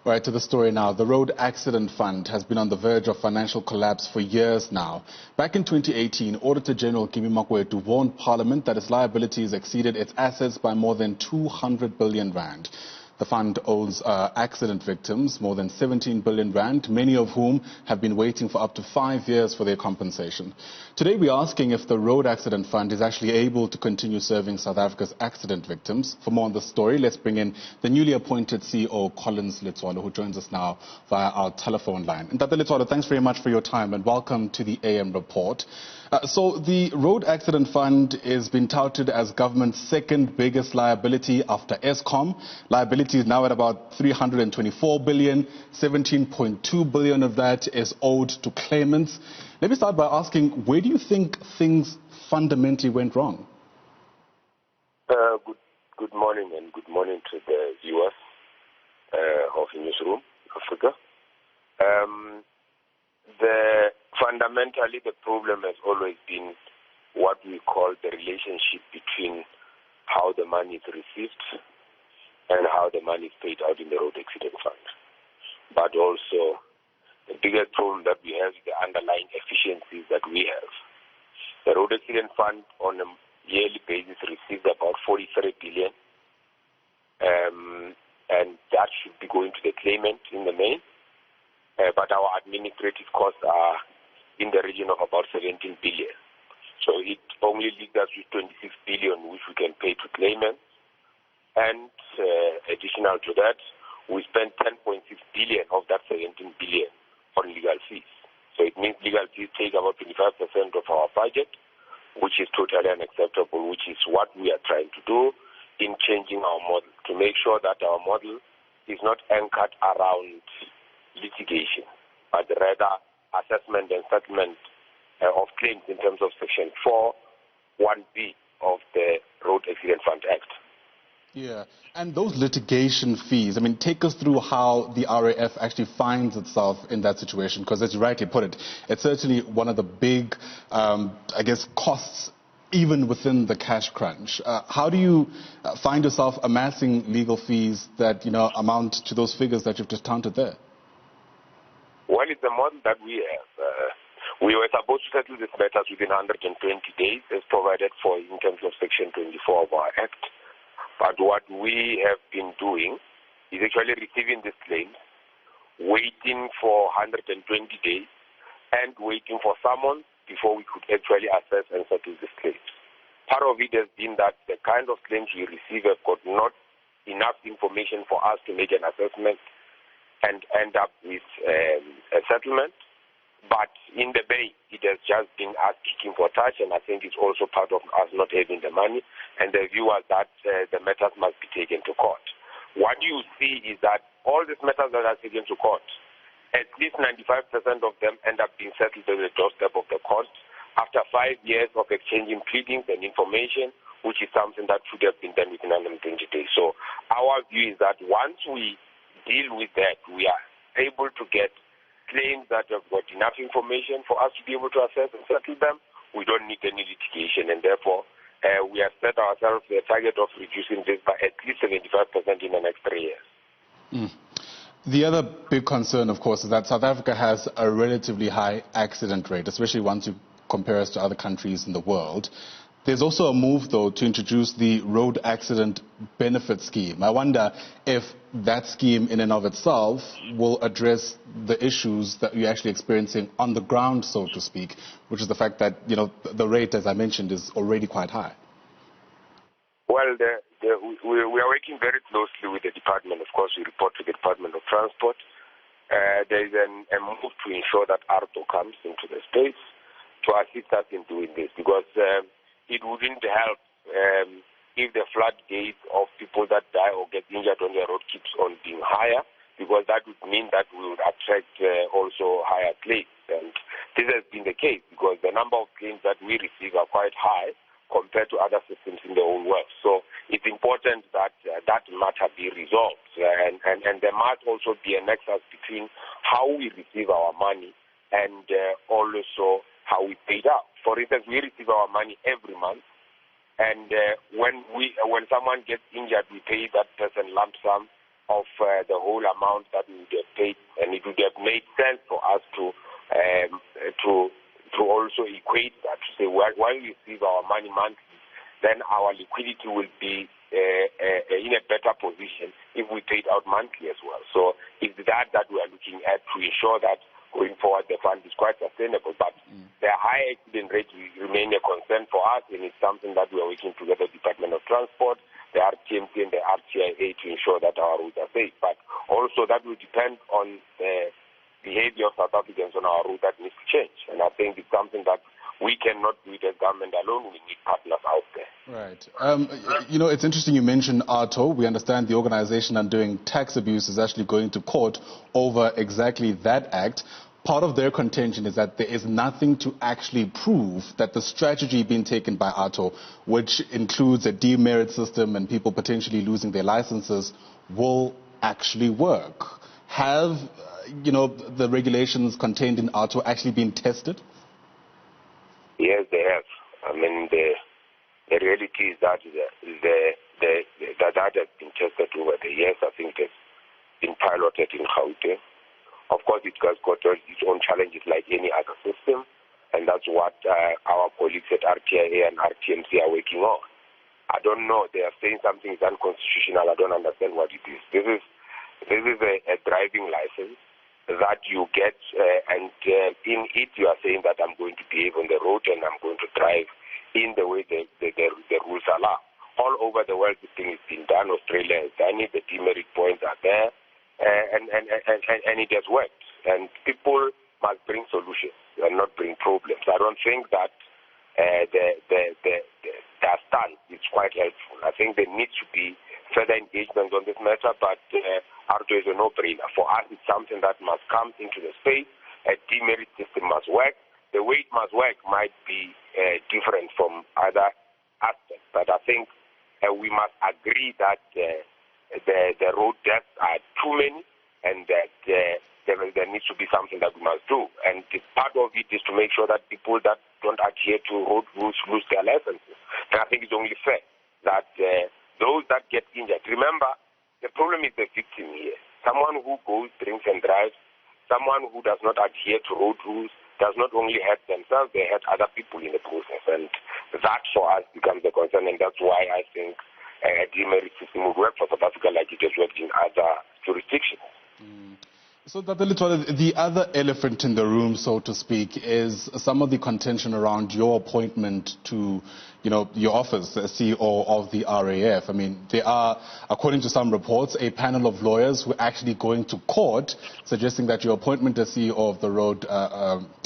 Right, to the story now. The Road Accident Fund has been on the verge of financial collapse for years now. Back in 2018, Auditor General Kimi Makwetu warned Parliament that its liabilities exceeded its assets by more than 200 billion rand. The fund owes accident victims more than 17 billion rand, many of whom have been waiting for up to 5 years for their compensation. Today we're asking if the Road Accident Fund is actually able to continue serving South Africa's accident victims. For more on the story, let's bring in the newly appointed CEO, Collins Letsoalo, who joins us now via our telephone line. And Dr. Letsoalo, thanks very much for your time and welcome to the AM report. So the Road Accident Fund is being touted as government's second biggest liability after Eskom. Liability is now at about 324 billion, 17.2 billion of that is owed to claimants. Let me start by asking, where do you think things fundamentally went wrong? Good morning and good morning to the viewers of Newsroom Africa. Fundamentally, the problem has always been what we call the relationship between how the money is received and how the money is paid out in the Road Accident Fund. But also, the biggest problem that we have is the underlying efficiencies that we have. The Road Accident Fund on a yearly basis receives about 43 billion, and that should be going to the claimant in the main. But our administrative costs are in the region of about 17 billion. So it only leaves us with 26 billion, which we can pay to claimants. And additional to that, we spend 10.6 billion of that 17 billion on legal fees. So it means legal fees take about 25% of our budget, which is totally unacceptable, which is what we are trying to do in changing our model, to make sure that our model is not anchored around litigation, but rather assessment and settlement of claims in terms of Section 4(1)(b) of the Road Accident Fund Act. Yeah, and those litigation fees, I mean, take us through how the RAF actually finds itself in that situation, because as you rightly put it, it's certainly one of the big, costs even within the cash crunch. How do you find yourself amassing legal fees that, amount to those figures that you've just counted there? Well, it's the model that we have. We were supposed to settle these matters within 120 days, as provided for in terms of Section 24 of our Act. But what we have been doing is actually receiving these claims, waiting for 120 days, and waiting for someone before we could actually assess and settle these claims. Part of it has been that the kind of claims we receive have got not enough information for us to make an assessment and end up with a settlement. But in the bay, it has just been us kicking for touch, and I think it's also part of us not having the money, and the view was that the matters must be taken to court. What you see is that all these matters that are taken to court, at least 95% of them end up being settled at the doorstep of the court after 5 years of exchanging pleadings and information, which is something that should have been done within 120 days. So our view is that once we deal with that, we are able to get claims that have got enough information for us to be able to assess and settle them. We don't need any litigation, and therefore we have set ourselves a target of reducing this by at least 75% in the next 3 years. The other big concern, of course, is that South Africa has a relatively high accident rate, especially once you compare us to other countries in the world. There's also a move, though, to introduce the Road Accident Benefit Scheme. I wonder if that scheme in and of itself will address the issues that you're actually experiencing on the ground, so to speak, which is the fact that, the rate, as I mentioned, is already quite high. Well, we are working very closely with the department. Of course, we report to the Department of Transport. There is a move to ensure that ARTO comes into the space to assist us in doing this, because it wouldn't help if the floodgates of people that die or get injured on the road keeps on being higher, because that would mean that we would attract also higher claims. And this has been the case, because the number of claims that we receive are quite high compared to other systems in the whole world. So it's important that that matter be resolved. And there must also be a nexus between how we receive our money and also how we pay it out. For instance, we receive our money every month, and when someone gets injured, we pay that person lump sum of the whole amount that we would have paid, and it would have made sense for us to also equate that, to say, well, while we receive our money monthly, then our liquidity will be in a better position if we paid out monthly as well. So it's that we are looking at to ensure that going forward the fund is quite sustainable. But the high accident rate will remain a concern for us, and it's something that we are working together, Department of Transport, the RTMC and the RTIA, to ensure that our roads are safe. But also that will depend on the behavior of South Africans on our road that needs to change. And I think it's something that we cannot do it as government alone. We need partners out there. Right. It's interesting you mentioned ARTO. We understand the organization undoing tax abuse is actually going to court over exactly that act. Part of their contention is that there is nothing to actually prove that the strategy being taken by ARTO, which includes a demerit system and people potentially losing their licenses, will actually work. Have, the regulations contained in ARTO actually been tested? Yes, they have. I mean, the reality is that that has been tested over the years. I think it's been piloted in Gauteng. Of course, it has got its own challenges like any other system, and that's what our colleagues at RTIA and RTMC are working on. I don't know. They are saying something is unconstitutional. I don't understand what it is. This is a driving license that you get, and in it you are saying that I'm going to behave on the road and I'm going to drive in the way the rules allow. All over the world, this thing is being done. Australia has done it. The demerit points are there. And it has worked. And people must bring solutions and not bring problems. I don't think that their stance is quite helpful. I think there needs to be further engagement on this matter, but ARTO is a no-brainer. For us, it's something that must come into the space. A demerit system must work. The way it must work might be different from other aspects, but I think we must agree that the road deaths are too many, and that there needs to be something that we must do. And part of it is to make sure that people that don't adhere to road rules lose their licenses. And I think it's only fair that those that get injured, remember, the problem is the victim here. Someone who goes, drinks and drives, someone who does not adhere to road rules does not only hurt themselves, they hurt other people in the process. And that for us becomes a concern, and that's why I think a demerit system would work for South Africa like it has worked in other jurisdictions. So, Dr. Letsoalo, the other elephant in the room, so to speak, is some of the contention around your appointment to, your office as CEO of the RAF. I mean, there are, according to some reports, a panel of lawyers who are actually going to court suggesting that your appointment as CEO of the Road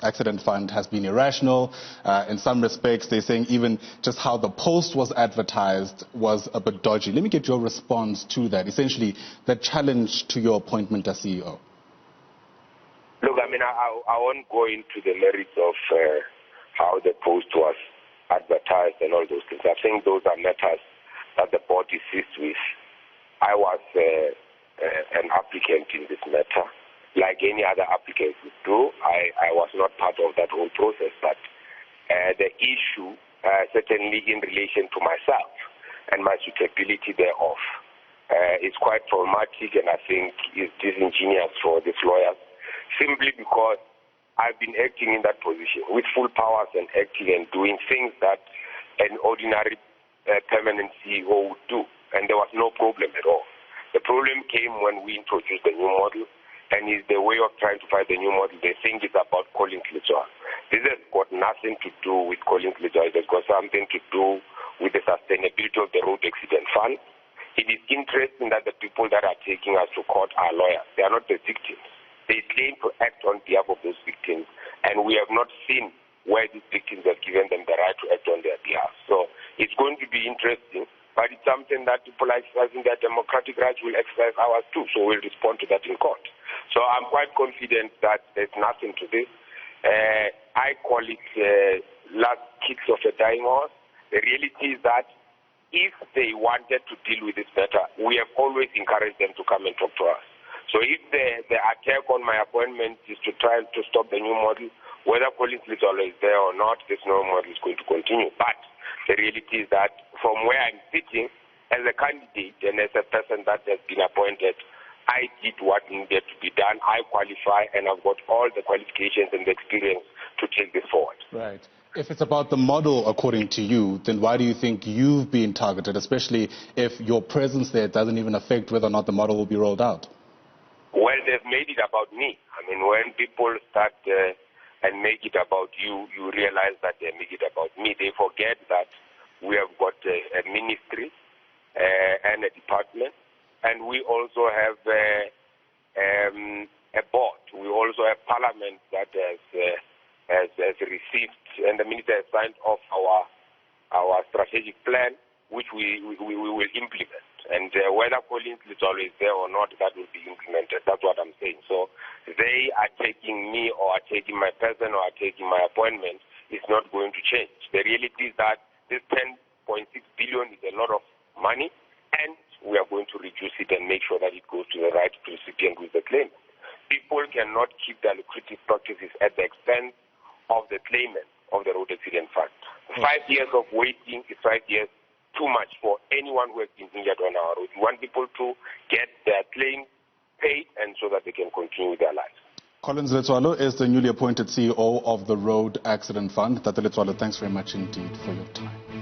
Accident Fund has been irrational. In some respects, they're saying even just how the post was advertised was a bit dodgy. Let me get your response to that, essentially the challenge to your appointment as CEO. Look, I mean, I won't go into the merits of how the post was advertised and all those things. I think those are matters that the board is seized with. I was an applicant in this matter. Like any other applicant would do, I was not part of that whole process. But the issue, certainly in relation to myself and my suitability thereof, is quite problematic, and I think is disingenuous for these lawyers, simply because I've been acting in that position with full powers and acting and doing things that an ordinary permanent CEO would do, and there was no problem at all. The problem came when we introduced the new model, and is the way of trying to fight the new model. They think it's about calling Letsoalo. This has got nothing to do with calling Letsoalo. It has got something to do with the sustainability of the road accident fund. It is interesting that the people that are taking us to court are lawyers. They are not the victims. They claim to act on behalf of those victims, and we have not seen where these victims have given them the right to act on their behalf. So it's going to be interesting, but it's something that people exercising their democratic rights will exercise ours too, so we'll respond to that in court. So I'm quite confident that there's nothing to this. I call it last kicks of a dying horse. The reality is that if they wanted to deal with this matter, we have always encouraged them to come and talk to us. So if the attack on my appointment is to try to stop the new model, whether Colin Letsoalo is there or not, this new model is going to continue. But the reality is that from where I'm sitting, as a candidate and as a person that has been appointed, I did what needed to be done. I qualify, and I've got all the qualifications and the experience to take this forward. Right. If it's about the model, according to you, then why do you think you've been targeted, especially if your presence there doesn't even affect whether or not the model will be rolled out? Well, they've made it about me. I mean, when people start and make it about you, you realize that they make it about me. They forget that we have got a ministry and a department, and we also have a board. We also have parliament that has received, and the minister has signed off our strategic plan, which we will implement. And whether Letsoalo is there or not, that will be implemented. That's what I'm saying. So they are taking me or are taking my person or are taking my appointment. It's not going to change. The reality is that this 10.6 billion is a lot of money, and we are going to reduce it and make sure that it goes to the right recipient with the claim. People cannot keep their lucrative practices at the expense of the claimant of the road accident fund. 5 years of waiting is 5 years too much for anyone who has been injured on our road. We want people to get their claim paid and so that they can continue with their lives. Collins Letsoalo is the newly appointed CEO of the Road Accident Fund. Letsoalo, thanks very much indeed for your time.